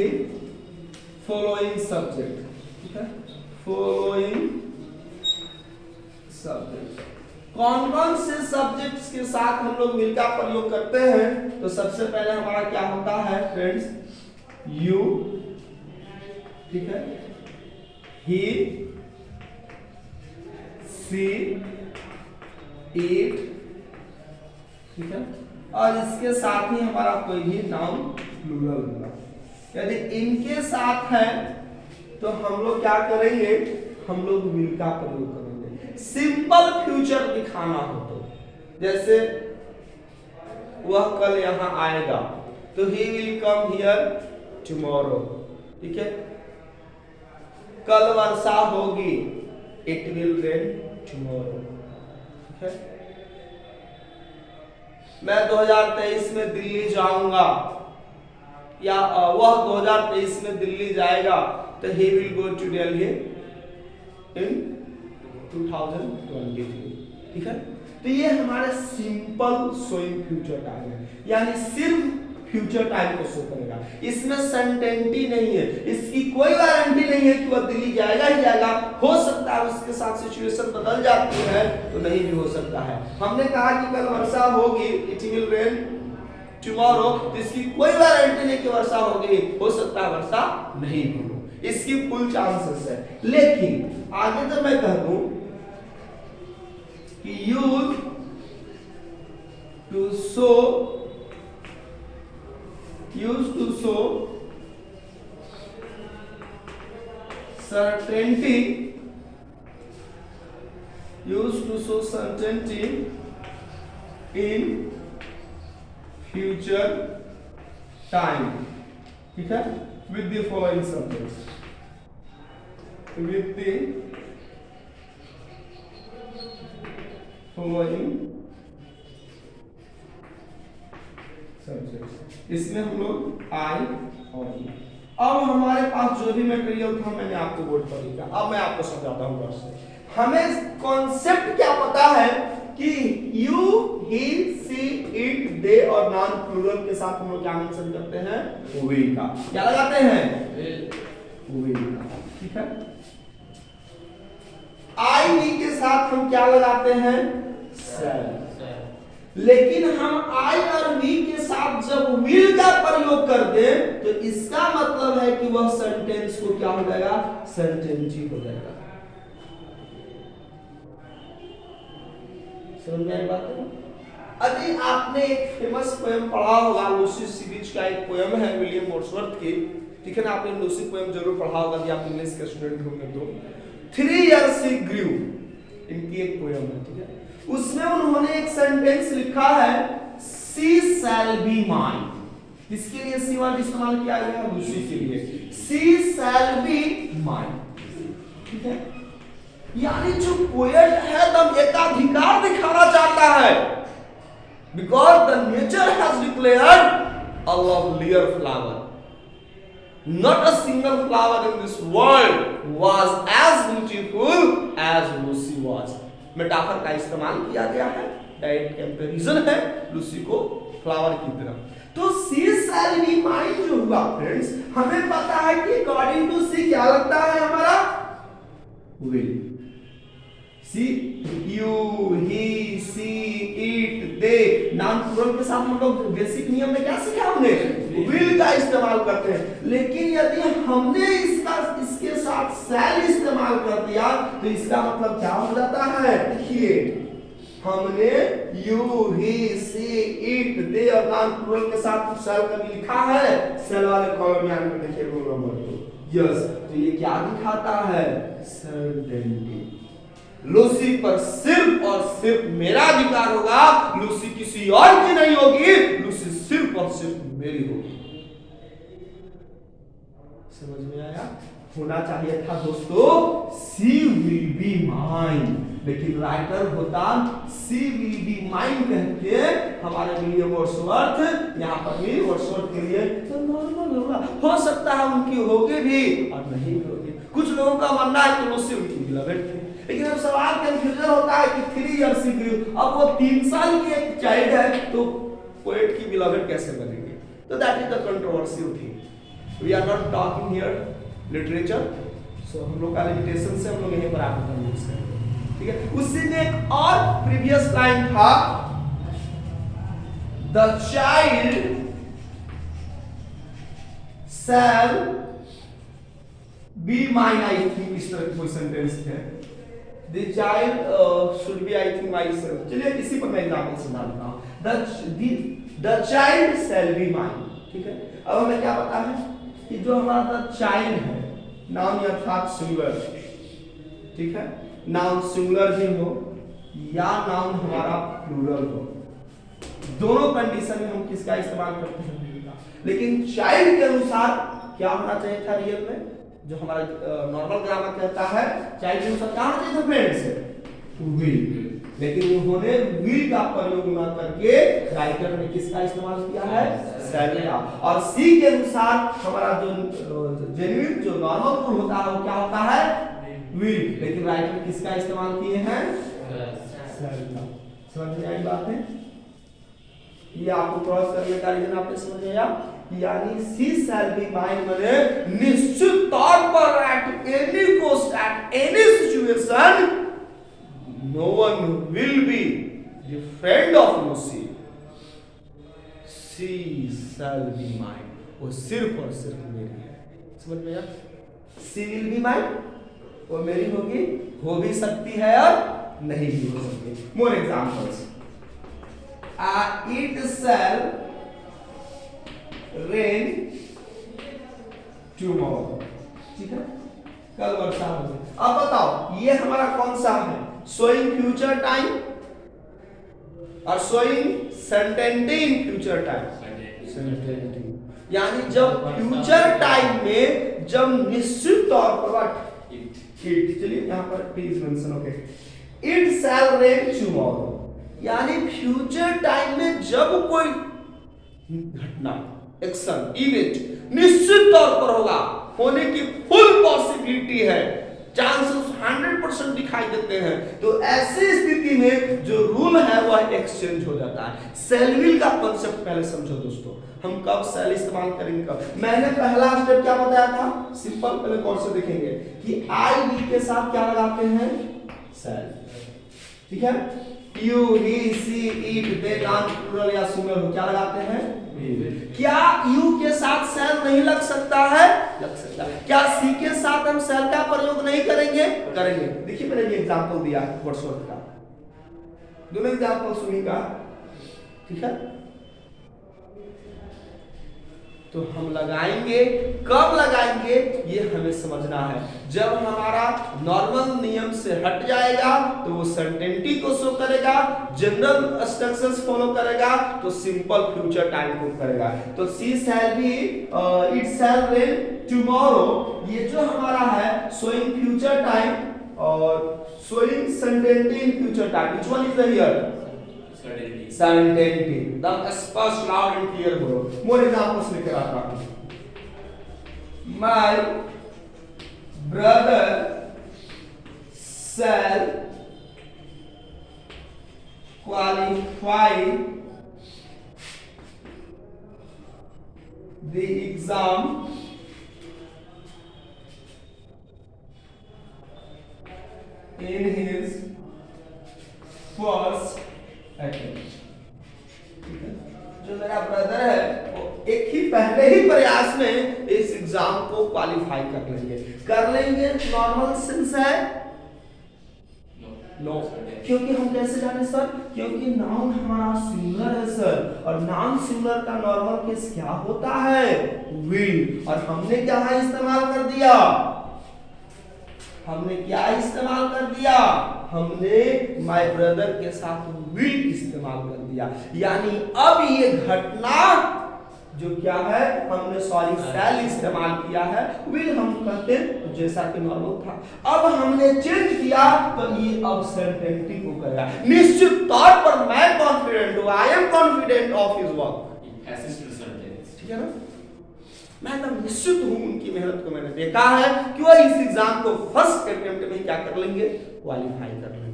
following subject, ठीक है, फॉलोइंग सब्जेक्ट। कौन कौन से सब्जेक्ट्स के साथ हम लोग विल का प्रयोग करते हैं? तो सबसे पहले हमारा क्या होता है फ्रेंड्स, यू, ठीक है, ही, सी, इट, ठीक है, और इसके साथ ही हमारा कोई भी नाउन प्लूरल होगा। यदि इनके साथ है तो हम लोग क्या करेंगे, हम लोग विल का प्रयोग करेंगे। सिंपल फ्यूचर दिखाना हो तो, जैसे वह कल यहां आएगा तो he will come here tomorrow, ठीक है, कल वर्षा होगी, इट विल रेन टुमारो, ठीक है, मैं 2023 में दिल्ली जाऊंगा, या वह 2023 में दिल्ली जाएगा, तो he will go to Delhi in 2023, ठीक है। तो ये हमारे सिंपल शोइंग फ्यूचर टाइम है, यानी सिर्फ फ्यूचर टाइम को शो करेगा, इसमें सर्टेनिटी नहीं है, इसकी कोई गारंटी नहीं है कि वह दिल्ली जाएगा ही जाएगा, हो सकता है उसके साथ सिचुएशन बदल जाती है तो नहीं भी हो सकता है। हमने कहा कि कल वर्षा होगी, इट विल रेन टुमारो, तो इसकी कोई गारंटी नहीं कि वर्षा होगी, हो सकता है वर्षा नहीं भी हो, इसकी फुल चांसेस है। लेकिन आगे तो मैं कह दूं कि use to show certainty, used to show certainty in future time, ठीक है, with the following subjects, with the following subjects। इसमें हम लोग आई और ई। अब हमारे पास जो भी मटेरियल था मैंने आपको बोर्ड पर लिखा, अब मैं आपको समझाता हूँ वर्ड से। हमें कॉन्सेप्ट क्या पता है कि यू, ही, सी, इट, दे और नॉन प्लूरल के साथ हम लोग क्या मेंशन करते हैं, विल का। क्या लगाते हैं, विल का, ठीक है। आई, वी के साथ हम क्या लगाते हैं, शैल। लेकिन हम आई और वी के साथ जब विल का प्रयोग कर दें तो इसका मतलब है कि वह सेंटेंस को क्या हो जाएगा, सर्टेनिटी हो जाएगा। समझ में आई बात है? यदि आपने एक फेमस पोएम पढ़ा होगा, लूसी सीरीज का एक पोएम है विलियम वर्ड्सवर्थ की, ठीक है ना, आपने लूसी पोएम जरूर पढ़ा होगा यदि आप इंग्लिश के स्टूडेंट होंगे तो। 3 years he grew, इनकी एक पोएम है, ठीक है। उसमें उन्होंने एक सेंटेंस लिखा है, सी शैल बी माइन। किसके लिए सी वर्ड इस्तेमाल किया गया है, लूसी के लिए। सी शैल बी माइन, ठीक है। यानी जो पोएट है दम एकाधिकार दिखाना चाहता है, because the nature has declared a lovelier flower, not a single flower in this world was as beautiful as Lucy was। Metaphor का इस्तेमाल किया गया है, डायरेक्ट कंपैरिजन है लूसी को फ्लावर की तरफ। तो सी शैल बी माइन जो हुआ फ्रेंड्स, हमें पता है कि अकॉर्डिंग टू सी क्या लगता है हमारा, will. She, you, he, she, it, they, noun plural के साथ हम लोग बेसिक नियम में क्या सीखा हमने, विल का इस्तेमाल करते हैं। लेकिन यदि हमने इसके साथ शैल इस्तेमाल कर दिया तो इसका मतलब क्या हो जाता है, देखिए हमने यू, ही, सी, इट, दे और नाउन प्लूरल के साथ शैल कभी लिखा है, शैल वाले कॉलम में आकर देखिए रोल नंबर 2, यस। तो ये क्या दिखाता है, सर्टेनिटी। लूसी पर सिर्फ और सिर्फ मेरा अधिकार होगा, लूसी किसी और की नहीं होगी, लूसी सिर्फ और सिर्फ मेरी होगी। समझ में आया? होना चाहिए था दोस्तों, सी विल बी माइन, लेकिन राइटर होता सी विल बी माइन कहते, हमारे विलियम वर्ड्सवर्थ यहाँ पर भी वर्ड्सवर्थ के लिए तो नॉर्मल होगा, हो सकता है उनकी होगी भी और नहीं भी होगी। कुछ लोगों का मानना है कि लूसी उनकी बिलवेड थी, लेकिन अब सवाल कंफ्यूजन होता है कि 3 इयर्स ही ग्रू, अब वो 3 साल की एक चाइल्ड है तो पोएट की बिलोवेड कैसे बनेगी? तो that is the controversial thing. We are not talking here literature, so हम लोग का लिमिटेशन से हम लोग यहीं पर आपको यूज करेंगे, ठीक है। उसी में एक और प्रीवियस लाइन था, the child shall be mine, I think इस तरह की कोई सेंटेंस है। The child should be, I think, myself। चलिए इसी पर मैं एग्जांपल समझाता हूँ। The child shall be mine, ठीक है। अब हमें क्या पता है कि जो हमारा चाइल्ड है नाउन अर्थात सिंगुलर, ठीक है, नाउन सिंगुलर भी हो या नाउन हमारा प्लूरल हो, दोनों कंडीशन में हम किसका इस्तेमाल करते हैं? लेकिन चाइल्ड के अनुसार क्या होना चाहिए था रियल में? जो हमारा नॉर्मल ग्रामर कहता है चाइल्ड के अनुसार क्या होना चाहिए था फ्रेंड्स? विल। लेकिन उन्होंने विल का प्रयोग न करके राइटर ने किसका इस्तेमाल किया है? शैल का। और सी के अनुसार हमारा जो जेन्युइन जो नॉर्मल रूल होता है वो क्या होता है? विल। लेकिन राइटर किसका इस्तेमाल किए हैं? शैल का। समझ में आई बात है? ये आपको क्रॉस करने का रीजन आपने समझ लिया, यानी सी शैल बी माइन माने निश्चित तौर पर at any cost at any situation no one will be the friend of Lucy, she shall be mine, वो सिर्फ और सिर्फ मेरी है। समझ में आया? सी विल बी माइन, वो मेरी होगी, हो भी सकती है और नहीं भी हो सकती। More examples, it shall rain tomorrow, ठीक है, कल वर्षा होगी। अब बताओ ये हमारा कौन सा है? शोइंग फ्यूचर टाइम और showing certainty in future time. Certainty यानी जब फ्यूचर टाइम में जब निश्चित तौर पर इट, चलिए यहाँ पर please mention, okay, it shall rain tomorrow, यानी फ्यूचर टाइम में जब कोई घटना, एक्शन, इवेंट निश्चित तौर पर होगा, होने की फुल पॉसिबिलिटी है, चांसेस 100% दिखाई देते हैं, तो ऐसी स्थिति में जो रूल है वह एक्सचेंज हो जाता है। शैल विल का कांसेप्ट पहले समझो दोस्तों, हम कब शैल इस्तेमाल करेंगे कब? मैंने पहला स्टेप क्या बताया था? सिंपल, पहले कौन से देखेंगे कि आई वी के साथ क्या लगाते हैं? शैल, ठीक है। You, he, she, it, they, noun plural या सिंगुलर हो क्या लगाते हैं? क्या यू के साथ शैल नहीं लग सकता है? लग सकता है। क्या सी के साथ हम शैल का प्रयोग नहीं करेंगे? करेंगे। देखिए मैंने ये एग्जांपल दिया वर्डसवर्थ का, दोनों एग्जांपल सुनिएगा, ठीक है। तो हम लगाएंगे, कब लगाएंगे ये हमें समझना है। जब हमारा नॉर्मल नियम से हट जाएगा तो वो सर्टेनिटी को शो करेगा, जनरल इंस्ट्रक्शंस फॉलो करेगा, तो सिंपल फ्यूचर टाइम को करेगा। तो she shall be, it shall rain tomorrow, ये जो हमारा है शोइंग फ्यूचर टाइम और showing certainty in future time, which one is the here? Certainty. एकदम स्पष्ट, लाउड एंड क्लियर बोलो। मोर एग्जांपल्स लेकर आता हूं। My brother shall qualify the exam in his first attempt। जो मेरा ब्रदर है वो एक ही पहले ही प्रयास में इस एग्जाम को क्वालिफाई कर लेंगे। नॉर्मल सेंस है नो, क्योंकि हम कैसे जाने सर? क्योंकि नाउन हमारा सिंगुलर है सर, और नाउन सिंगुलर का नॉर्मल केस क्या होता है? विल। और हमने क्या इस्तेमाल कर दिया? हमने क्या इस्तेमाल कर दिया? हमने माय ब्रदर के साथ विल इस्तेमाल कर दिया, यानी अब ये घटना जो क्या है, हमने सॉरी शैल इस्तेमाल किया है, विल हम कहते हैं जैसा कि नॉर्मल था। अब हमने चेंज किया तो ये अब सर्टेनिटी को करेगा। निश्चित तौर पर मैं कॉन्फिडेंट हूं, I am confident of his work, ठीक है ना? मैं एकदम निश्चित हूं उनकी मेहनत को मैंने देखा है कि वो इस एग्जाम को फर्स्ट अटेम्प्ट में क्या कर लेंगे, क्वालिफाई कर लेंगे।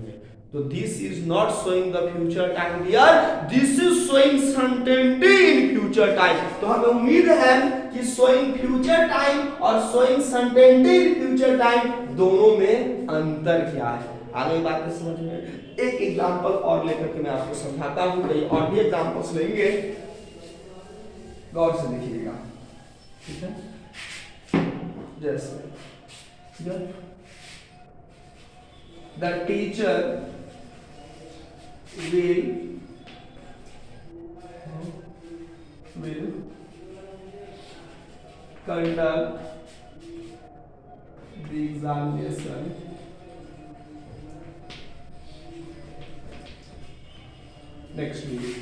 तो this is not showing the future time dear, this is showing certainty in future time. तो हमें उम्मीद है कि शोइंग फ्यूचर टाइम और showing certainty in future time दोनों में अंतर क्या है। आगे बातें समझ में। एक एग्जांपल और लेकर के मैं आपको समझाता हूं, कई और भी एग्जांपल्स लेंगे, गौर से देखिएगा, ठीक है। जैसे the teacher will conduct the examination next week।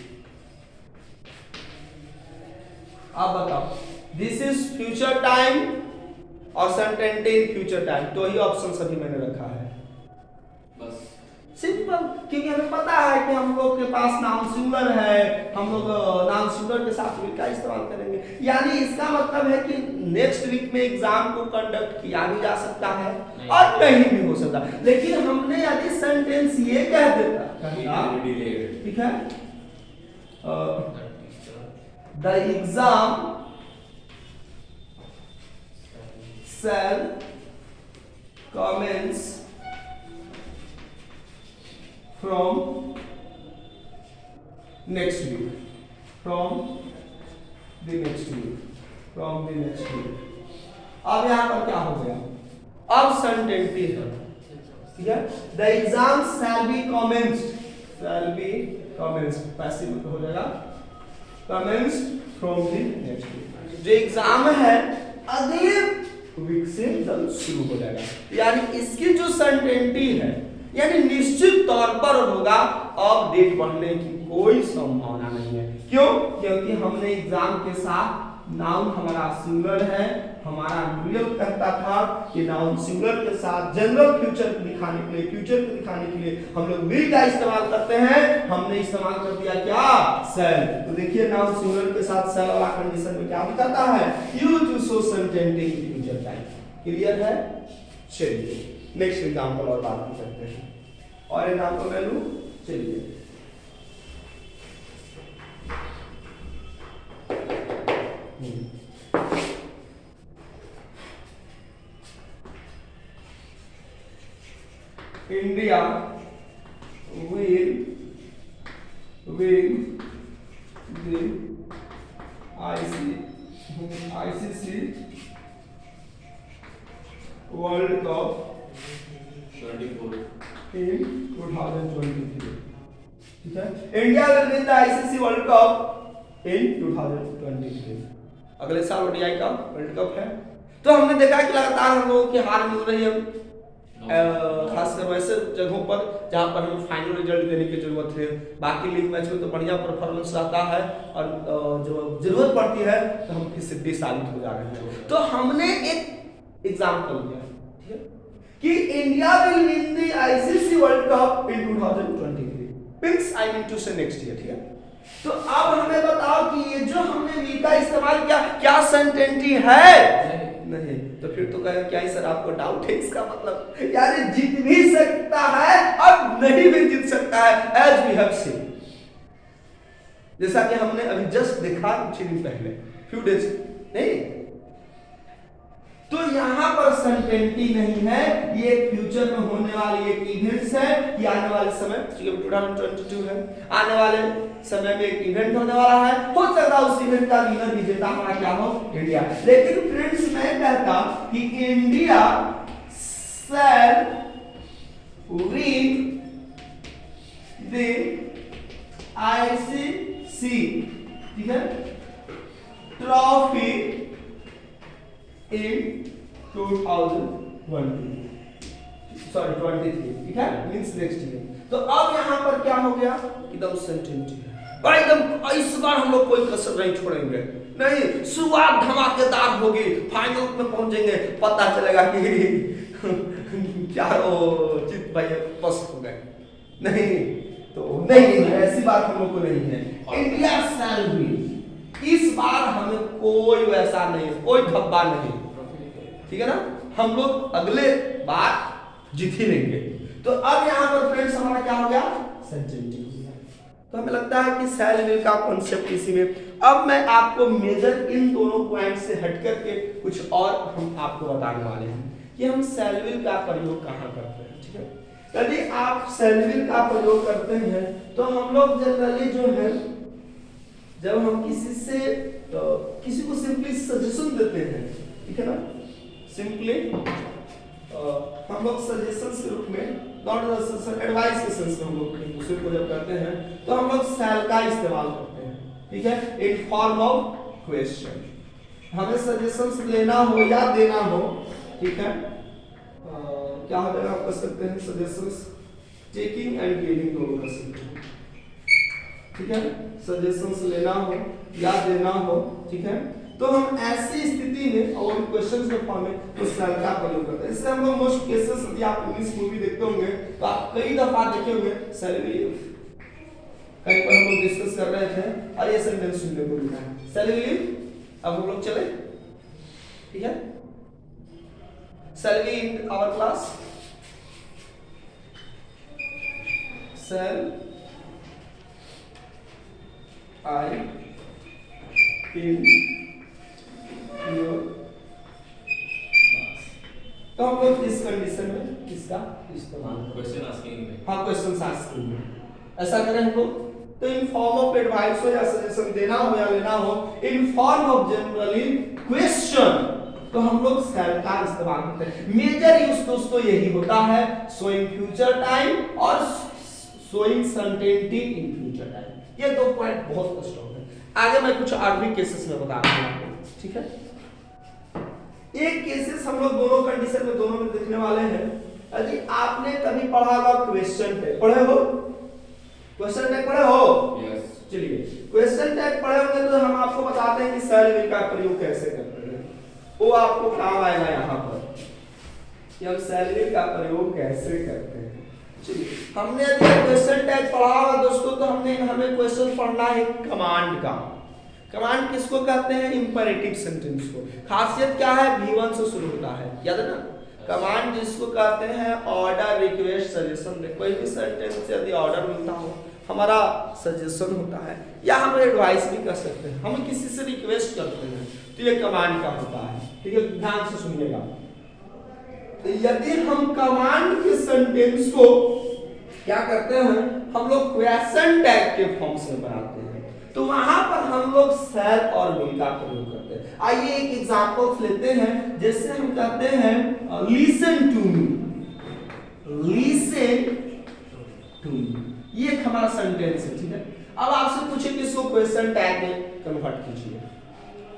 अब बताओ, दिस इज फ्यूचर टाइम और सर्टेनिटी इन फ्यूचर टाइम, तो ही ऑप्शन सभी मैंने रखा है। बस सिंपल, क्योंकि हमें पता है कि हम लोग के पास नाउन सिंगुलर है, हम लोग नाउन सिंगुलर के साथ विल का इस्तेमाल करेंगे। यानी इसका मतलब है कि नेक्स्ट वीक में एग्जाम को कंडक्ट किया भी जा सकता है और नहीं भी हो सकता। लेकिन हमने यदि सेंटेंस ये कह देता, ठीक है, the exam shall commence from next week, from the next week। अब यहां पर क्या हो गया, अब सर्टेनिटी है, ठीक है। The exam shall be commenced, passive में हो जाएगा commenced from the next week। जो एग्जाम है अगले वीक से जल्द शुरू हो जाएगा। यानी इसकी जो सर्टेनिटी है, यानी निश्चित तौर पर होगा, अब डेट बढ़ने की कोई संभावना नहीं है। क्यों? क्योंकि हमने एग्जाम के साथ नाउन हमारा सिंगुलर है, हमारा ड्यूअल कहता था कि नाउन सिंगुलर के साथ जनरल फ्यूचर को दिखाने के लिए, फ्यूचर को दिखाने के लिए हम लोग विल का इस्तेमाल करते हैं। हमने इस्तेमाल कर दिया क्या, शैल। तो देखिए नाउन सिंगुलर के साथ शैल वाला कंडीशन में क्या बताता है, use to show certainty in future time. Clear है? चलिए नेक्स्ट एग्जांपल और बात करते हैं, और एग्जांपल मैं लूं, चलिए India will win the ICC World Cup 24 in 2023। ठीक है, India will win the ICC World Cup in 2023। अगले साल ओडीआई का वर्ल्ड कप है। तो हमने देखा कि लगातार हम लोगों की हार मिल रही है, खासकर वैसे जगहों पर जहां पर हमें फाइनल रिजल्ट देने की जरूरत है। बाकी लीग मैच में तो बढ़िया परफॉर्मेंस रहता है, और जो जरूरत पड़ती है तो हम इससे डिसालिट हो जा रहे हैं। तो हमने एक एग्जांपल लिया, ठीक है, कि India will win the ICC World Cup in 2023, means I mean to say next year. ठीक है, तो अब हमें बताओ कि ये जो हमने वी का इस्तेमाल किया, क्या सर्टेनिटी है? नहीं। तो फिर तो कहें क्या ही सर आपको डाउट है, इसका मतलब यार जीत भी सकता है और नहीं भी जीत सकता है, एज वी हैव सीन, जैसा कि हमने अभी जस्ट देखा कुछ दिन पहले, फ्यू डेज नहीं। तो यहां पर सर्टेनिटी नहीं है, ये फ्यूचर में होने वाली एक इवेंट्स है, ये आने वाले समय 2022 है, आने वाले समय में एक इवेंट होने वाला है। हो सकता है उस इवेंट का विनर विजेता हमारा क्या हो, इंडिया। लेकिन फ्रेंड्स मैं कहता कि India shall win the ICC, ठीक है, ट्रॉफी इन 2023, ठीक है, मींस नेक्स्ट ईयर। तो अब यहां पर क्या हो गया, एकदम सर्टेनिटी है, और एकदम इस बार हम लोग कोई कसर नहीं छोड़ेंगे, नहीं, शुरुआत धमाकेदार होगी, फाइनल में पहुंचेंगे, पता चलेगा कि चारों चित भाई पास हो गए। नहीं, तो नहीं, ऐसी बात हम लोग को नहीं है। इंडिया शैल विन, इस बार हमें कोई वैसा नहीं, कोई धब्बा नहीं, ठीक है ना, हम लोग अगले बार जीत ही लेंगे। तो अब यहाँ पर फ्रेंड्स हमारा क्या हो गया, सर्टेनिटी हो गया। तो हमें लगता है कि सेल विल का कॉन्सेप्ट इसी में। अब मैं आपको मेजर इन दोनों पॉइंट से हट करके कुछ और हम आपको बताने वाले हैं कि हम सेल विल का प्रयोग कहाँ करते हैं, ठीक है। यदि आप सेल विल का प्रयोग करते हैं तो हम लोग जनरली जो है, जब हम किसी को सिंपली सजेशन देते हैं, ठीक है ना, सिंपली हम लोग सजेशंस के रूप में, नॉट सजेशन, एडवाइस के सेंस में हम लोग एक दूसरे को जब करते हैं तो हम लोग सेल का इस्तेमाल करते हैं, ठीक है, इन फॉर्म ऑफ क्वेश्चन। हमें सजेशंस लेना हो या देना हो, ठीक है, क्या हो जाएगा, आप कर सकते हैं सजेशंस, टेकिंग एंड गिविंग दोनों कर सकते हैं, ठीक है, सजेशंस लेना हो या देना हो, ठीक है। तो हम ऐसी स्थिति में और क्वेश्चंस के फॉर्म में तो सेल का प्रयोग करते हैं। इससे हम लोग मोस्ट केसेस, यदि आप इंग्लिश मूवी देखते होंगे तो आप कई दफा देखे होंगे सेल विल। कहीं पर हम लोग डिस्कस कर रहे थे और ये सेंटेंस सुनने को मिला है, सेल विल। अब हम लोग चले, ठीक है, shall we in our class, shall I in your class. तो हम लोग इस कंडीशन में इसका इस्तेमाल क्वेश्चन आस्किंग में, हाँ क्वेश्चन आस्किंग में ऐसा करें हम लोग। तो इन फॉर्म ऑफ एडवाइस हो या सजेशन देना हो या लेना हो, in form of generally question, तो हम लोग सेल का इस्तेमाल करते हैं। मेजर यूज दोस्तों यही होता है, शोइंग फ्यूचर टाइम और showing certainty in future time. ये दो पॉइंट बहुत स्ट्रांग है। आगे मैं कुछ और भी केसेस में बता रहा हूं आपको, ठीक है। एक केसेस हम लोग दोनों कंडीशन में, दोनों में देखने वाले हैं। यदि आपने कभी पढ़ा होगा क्वेश्चन टैग, पढ़े हो क्वेश्चन टैग, पढ़े हो? यस। चलिए क्वेश्चन टैग पढ़े होंगे तो हम आपको बताते हैं कि सेल विल का प्रयोग कैसे करते हैं। वो आपको काम आएगा यहाँ पर कि हम सेल विल का प्रयोग कैसे करते हैं। चलिए हमने यदि क्वेश्चन टैग पढ़ा होगा दोस्तों, तो हमें क्वेश्चन पढ़ना है कमांड का। कमांड किसको कहते हैं? इंपरेटिव सेंटेंस को। खासियत क्या है? V1 से शुरू होता है, याद है ना। कमांड जिसको कहते हैं ऑर्डर, रिक्वेस्ट, सजेशन। कोई भी सेंटेंस यदि ऑर्डर मिलता हो, हमारा सजेशन होता है, या हम एडवाइस भी कर सकते हैं, हम किसी से रिक्वेस्ट करते हैं, तो ये कमांड का होता है, ठीक है। ध्यान से सुनिएगा। तो यदि हम कमांड के सेंटेंस को क्या करते हैं, हम लोग क्वेश्चन टैग के फॉर्म से बनाते हैं, तो वहां पर हम लोग सेल और विल का प्रयोग करते हैं। आइए एक एग्जांपल लेते हैं, जैसे हम कहते हैं listen to me, listen to me, ये एक हमारा सेंटेंस है, ठीक है। अब आपसे पूछे कि इसको क्वेश्चन टैग में कन्वर्ट कीजिए।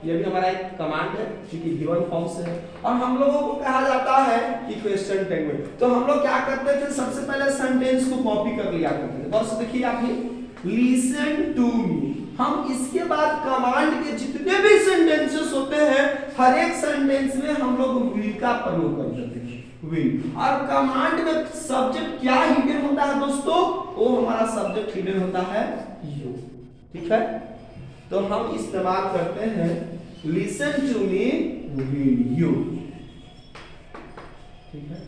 ये भी हमारा एक कमांड है जो कि गिवन फॉर्म से है, और हम लोगों को कहा जाता है कि क्वेश्चन टैग में। तो हम लोग क्या करते थे, सबसे पहले सेंटेंस को कॉपी कर लिया करते थे। बस देखिए आप ये लिसन टू मी, हम इसके बाद कमांड के जितने भी सेंटेंसेस होते हैं, हर एक सेंटेंस में हम लोग विल का प्रयोग करते थे, विल। और कमांड में सब्जेक्ट क्या हिडन होता है दोस्तों? वो हमारा सब्जेक्ट हिडन होता है यू, ठीक है। तो हम इस्तेमाल करते हैं listen to me will you, ठीक है।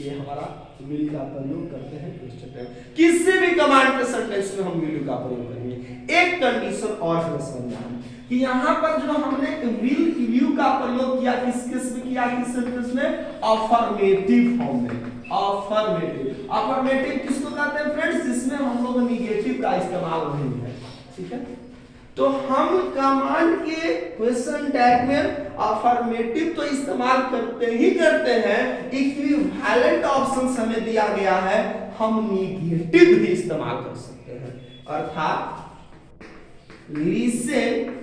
ये हमारा विल का प्रयोग करते हैं क्वेश्चन टैग। किसी भी कमांड के सेंटेंस में हम विल का प्रयोग करेंगे। एक कंडीशन और हमें समझना है कि यहाँ पर जो हमने विल यू का प्रयोग किया, किस केस में किया, किस सेंटेंस में? अफर्मेटिव फॉर्म में। अफर्मेटिव, अफर्मेटिव किसको कहते हैं फ्रेंड्स? जिसमें हम लोग निगेटिव का इस्तेमाल नहीं है, ठीक है। तो हम कमांड के क्वेश्चन टैग में अफर्मेटिव तो इस्तेमाल करते ही करते हैं, इक्विवेलेंट ऑप्शंस हमें दिया गया है, हम निगेटिव भी इस्तेमाल कर सकते हैं। अर्थात listen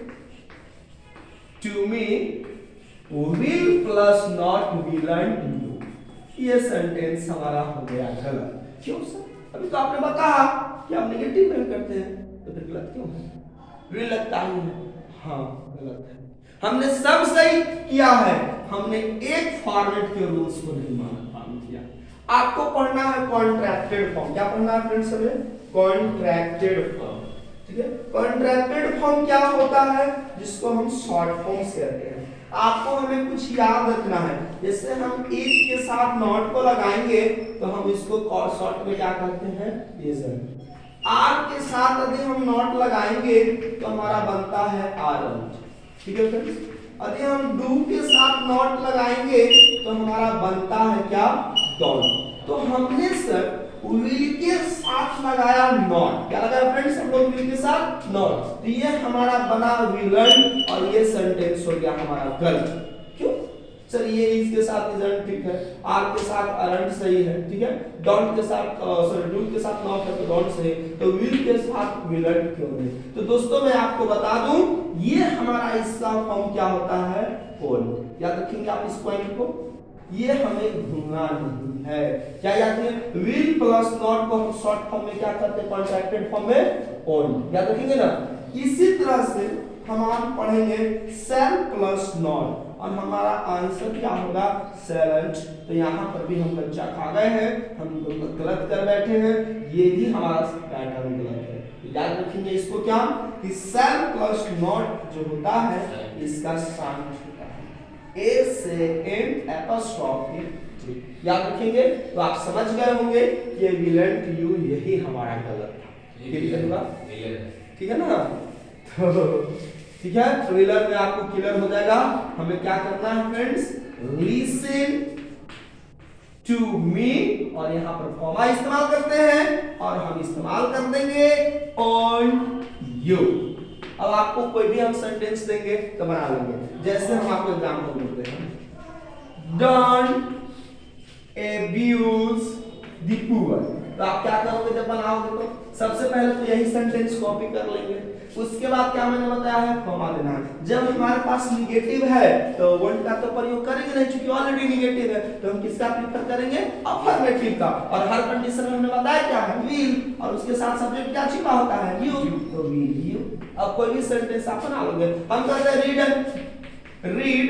to me will plus not विलन टू, ये सेंटेंस हमारा हो गया गलत। क्यों सर? अभी तो आपने बताया कि आप निगेटिव में करते हैं, तो फिर गलत क्यों है? विल लगता ही है, हाँ गलत है। हमने सब सही किया है, हमने एक फॉर्मेट के रूल्स को नहीं पालन किया। आपको पढ़ना है कॉन्ट्रैक्टेड फॉर्म। क्या पढ़ना है फ्रेंड्स? हमें कॉन्ट्रैक्टेड फॉर्म, ठीक है। कॉन्ट्रैक्टेड फॉर्म क्या होता है, जिसको हम शॉर्ट फॉर्म्स कहते हैं। आपको हमें कुछ याद रखना है, जैसे हम इज के साथ नॉट को लगाएंगे तो हम इसको शॉर्ट में क्या कहते हैं, इजंट। आर के साथ यदि हम नॉट लगाएंगे तो हमारा बनता है आरंट, ठीक है फ्रेंड्स। यदि हम डू के साथ नॉट लगाएंगे तो हमारा बनता है क्या, डोंट। तो हमने सर विल के साथ लगाया नॉट, क्या लगाया फ्रेंड्स हम लोग विल के साथ नॉट, तो ये हमारा बना विलन और ये सेंटेंस हो गया हमारा गलत। क्यों सर, ये इज के साथ इजंट ठीक है, आर के साथ अरंट सही है, ठीक है, डोंट के साथ सॉरी डू के साथ नॉट है तो डोंट सही, तो विल के साथ विलन क्यों नहीं। तो दोस्तों मैं आपको बता दूं ये हमारा इसका फॉर्म क्या होता है, होल। याद रखेंगे आप इस पॉइंट को, ये हमें भूलना नहीं है। क्या याद है, विल प्लस नॉट को हम शॉर्ट फॉर्म में क्या करते हैं, कॉन्ट्रैक्टेड फॉर्म में ऑन, याद रखेंगे ना। इसी तरह से हम पढ़ेंगे सेल प्लस नॉट और हमारा आंसर क्या होगा, सेलेंट। तो यहाँ पर भी हम बच्चा खा गए हैं, हम गलत कर बैठे हैं, ये भी हमारा पैटर्न गलत है। याद रखेंगे इसको क्या, कि सेल प्लस नॉट जो होता है इसका साइन होता है ए से एंड एपोस्ट्रोफी, याद रखेंगे। तो आप समझ गए होंगे कि विलेंट यू यही हमारा गलत था, ठीक है ना। तो ठीक है, ट्रेलर में आपको क्लियर हो जाएगा। हमें क्या करना है फ्रेंड्स, लिसन टू मी और यहाँ पर कॉमा इस्तेमाल करते हैं और हम इस्तेमाल कर देंगे ऑन यू। अब आपको कोई भी हम सेंटेंस देंगे तो बना लेंगे। जैसे हम आपको एग्जांपल देते हैं, डोंट abuse the poor। तो आप क्या करोगे जब बनाओगे, तो सबसे पहले तो यही सेंटेंस कॉपी कर लेंगे। उसके बाद क्या मैंने बताया है, कॉमा देना है। जब हमारे पास निगेटिव है तो वर्ड का तो प्रयोग करेंगे नहीं, क्योंकि ऑलरेडी निगेटिव है, तो हम किसका प्रेफर करेंगे, अफर्मेटिव का। और हर कंडीशन में हमने बताया क्या है, विल, और उसके साथ सब्जेक्ट क्या छिपा होता है, यू, तो विल यू। अब कोई भी सेंटेंस आप बना लोगे। हम कहते हैं रीड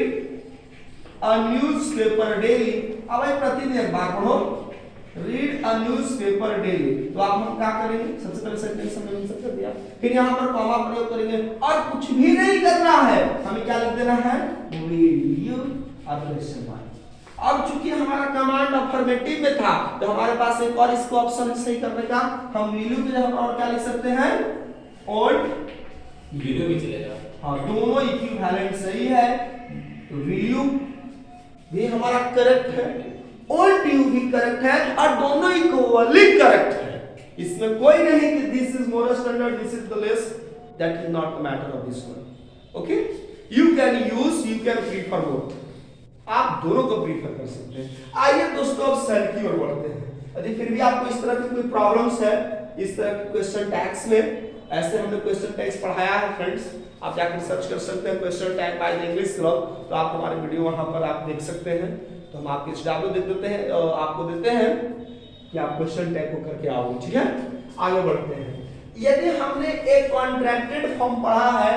अ न्यूज़पेपर डेली। अब भाई प्रतिदिन अखबार पढ़ो, रीड अ न्यूज़पेपर डेली। तो आप हम क्या करेंगे, सबसे पहले सेंटेंस हमने मेंशन कर दिया, फिर यहाँ पर कॉमा प्रयोग करेंगे और कुछ भी नहीं करना है, हमें क्या लिख देना है, विल यू क्वेश्चन मार्क। अब चूंकि हमारा कमांड अफर्मेटिव में था तो हमारे पास एक और इसको ऑप्शन है सही करने का, हम विल यू की जगह पर और क्या लिख सकते हैं, और विल यू भी चलेगा। हाँ, दोनों इक्विवेलेंट सही है। विल यू भी हमारा करेक्ट है, ओल्ड यू भी करेक्ट है, और दोनों इक्वली करेक्ट है। इसमें कोई नहीं कि this is more standard, this is the less, that is not the matter of this one. Okay, you can use, you can prefer both, आप दोनों को प्रीफर कर सकते हैं। आइए दोस्तों अब सेल की ओर बढ़ते हैं। यदि फिर भी आपको इस तरह की कोई प्रॉब्लम्स है, इस तरह के क्वेश्चन टैग्स में, ऐसे हमने क्वेश्चन टैग्स पढ़ाया है फ्रेंड्स, आप जाकर सर्च कर सकते हैं question tag by the English club, तो आप हमारे वीडियो वहां पर आप देख सकते हैं। तो हम आपके स्टाफ दे देते हैं, आपको देते हैं कि आप क्वेश्चन टैग को करके आओ, ठीक है। आगे बढ़ते हैं। यदि हमने एक कॉन्ट्रैक्टेड फॉर्म पढ़ा है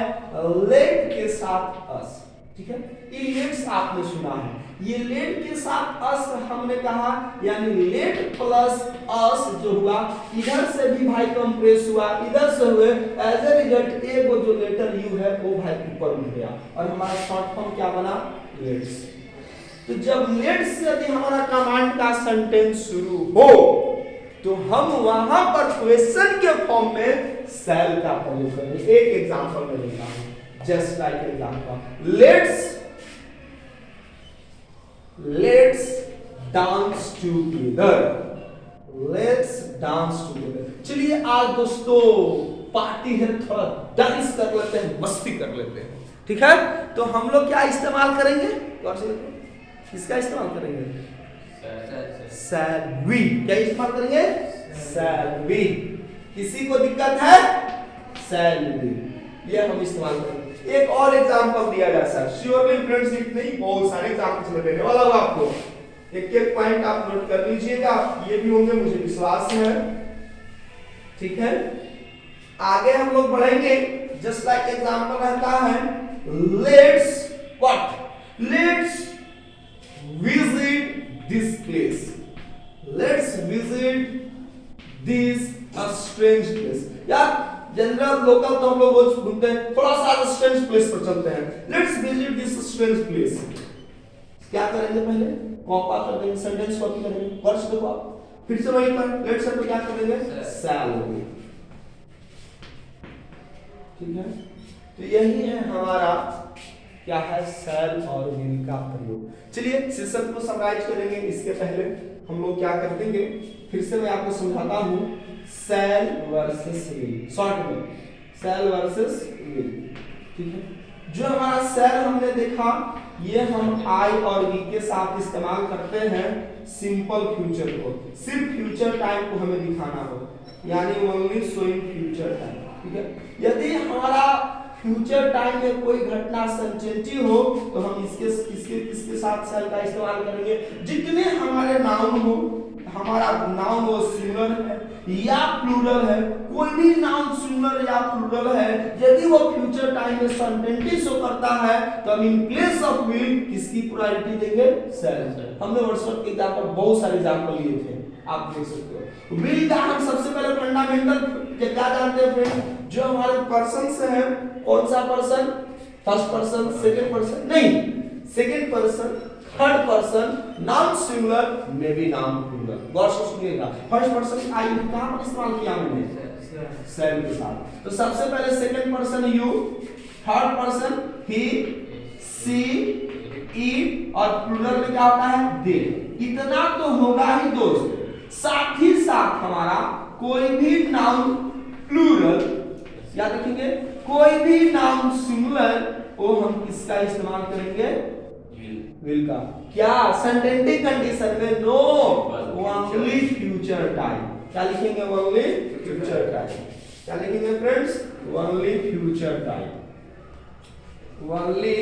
लेट के साथ अस, ठीक है, ये लेट्स आपने सुना है, ये लेट के साथ अस हमने कहा, यानी लेट प्लस अस जो हुआ, इधर से भी भाई कंप्रेस हुआ, इधर से हुए, एज ए रिजल्ट ए वो जो लेटर यू है वो भाई ऊपर उठ गया और हमारा शॉर्ट फॉर्म क्या बना, लेट्स। तो जब लेट्स से यदि हमारा कमांड का सेंटेंस शुरू हो तो हम वहां पर क्वेश्चन के फॉर्म में सेल का प्रयोग करेंगे। एक एग्जांपल में देता हूं, just like example, let's dance together, let's dance together। चलिए आज दोस्तों पार्टी है, थोड़ा डांस कर लेते हैं, मस्ती कर लेते हैं, ठीक है। तो हम लोग क्या इस्तेमाल करेंगे, किसका इस्तेमाल करेंगे, shall we। क्या इस्तेमाल करेंगे, shall we। किसी को दिक्कत है, shall we, ये हम इस्तेमाल करेंगे। एक और एग्जांपल दिया जाए सर, श्योरली फ्रेंड्स इतने ही बहुत सारे एग्जांपल्स मैं देने वाला हूं आपको, एक एक पॉइंट आप नोट कर लीजिएगा, ये भी होंगे मुझे विश्वास है, ठीक है। आगे हम लोग बढ़ेंगे, जस्ट लाइक एग्जांपल रहता है let's what, let's visit this place, let's visit this strange place. यार जनरल लोकल तो हम लोग वो घूमते हैं, थोड़ा सा स्ट्रेंज प्लेस पर चलते हैं। Let's visit this strange place. क्या करेंगे पहले कॉपा कर देंगे, सेंटेंस कॉपी करेंगे, वर्ड्स देखो आप फिर से वहीं पर लेट्स पर क्या कर देंगे शैल। ठीक है, तो यही है हमारा क्या है शैल और विल का प्रयोग। चलिए सेशन को समराइज करेंगे, इसके पहले हम लोग क्या कर देंगे, फिर से मैं आपको समझाता हूं शैल वर्सेस विल, शॉर्ट में शैल वर्सेस विल। ठीक है, जो हमारा शैल हमने देखा ये हम आई और वी के साथ इस्तेमाल करते हैं सिंपल फ्यूचर को, सिर्फ फ्यूचर टाइम को हमें दिखाना हो, यानी ओनली शोइंग फ्यूचर टाइम। ठीक है, यदि हमारा फ्यूचर टाइम में कोई घटना संचित हो तो हम इसके साथ शैल का इस्तेमाल करेंगे। जितने हमारे नाउन हो, हमारा नाउन वो सिंगुलर है या प्लूरल है, कोई भी नाउन सिंगुलर या प्लूरल है, यदि वो फ्यूचर टाइम में सर्टेनिटी शो करता है तो हम इन प्लेस ऑफ विल किसकी प्रायोरिटी देंगे शैल। हमने वर्डसवर्थ के एग्जांपल बहुत सारे एग्जांपल लिए थे, आप देख सकते हो। विल का हम सबसे पहले फंडामेंटल क्या जानते हैं फ्रेंड, जो हमारे पर्सन से है, कौन सा person, first person second person नहीं, second person third person noun singular में भी नाउन प्लूरल। गौर से सुनिएगा, फर्स्ट पर्सन आई कहां पर इस्तेमाल किया मैंने शैल के साथ। तो सबसे पहले second person you, third person he she it और प्लूरल में क्या होता है दे। इतना तो होगा ही दोस्त, साथ ही साथ हमारा कोई भी नाउन प्लूरल या देखेंगे कोई भी नाउन सिंगुलर वो हम किसका इस्तेमाल करेंगे विल का। क्या सर्टेनिटी कंडीशन में नो, ओनली फ्यूचर टाइम। क्या लिखेंगे ओनली फ्यूचर टाइम। क्या लिखेंगे friends only future time, only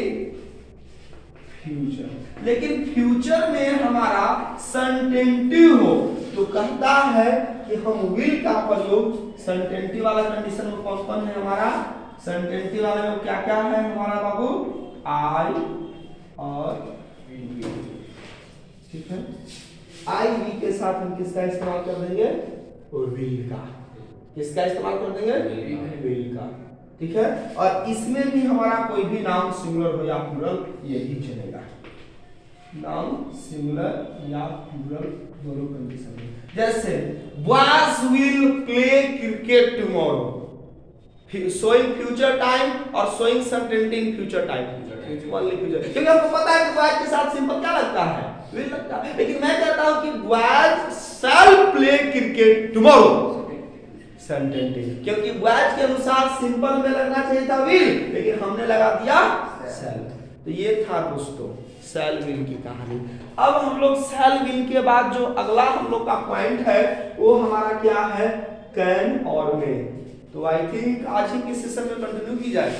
future. लेकिन फ्यूचर में हमारा सर्टेनिटी हो तो कहता है कि हम विल का प्रयोग सर्टेनिटी वाला कंडीशन में कौन कौन है हमारा, सर्टेनिटी वाले में क्या क्या है हमारा बाबू आई और वी। ठीक है, आई वी के साथ हम किसका इस्तेमाल कर देंगे विल का, किसका इस्तेमाल कर देंगे विल का। ठीक है, और इसमें भी हमारा कोई भी नाउन सिंगुलर हो या प्लूरल यही चलेगा, नाउन सिंगुलर या प्लूरल दोनों कंडीशन में। जैसे boys will play cricket tomorrow, showing future time और showing certainty in future time, only future. क्योंकि आपको पता है कि बॉयज के साथ सिंपल क्या लगता है विल लगता है, लेकिन मैं कहता हूं कि बॉयज शैल प्ले क्रिकेट टुमारो सर्टेनिटी, क्योंकि बॉयज के अनुसार सिंपल में लगना चाहिए था विल, लेकिन हमने लगा दिया शैल। तो ये था दोस्तों शैल विल की कहानी। अब हम लोग शैल विल के बाद जो अगला हम लोग का पॉइंट है वो हमारा क्या है कैन और मे। तो आई थिंक आज ही के सेशन में कंटिन्यू की जाए।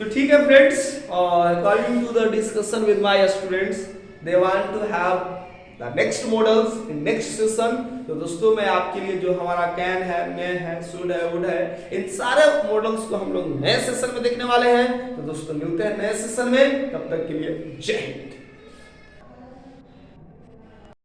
तो ठीक है friends, according to the discussion with my students they want to have the next models in next session. तो दोस्तों मैं आपके लिए जो हमारा कैन है, मे है, शुड है, वुड है, इन सारे मॉडल्स को हम लोग नए सेशन में देखने वाले हैं। तो दोस्तों मिलते हैं नए सेशन में, तब तक के लिए जय हिंद।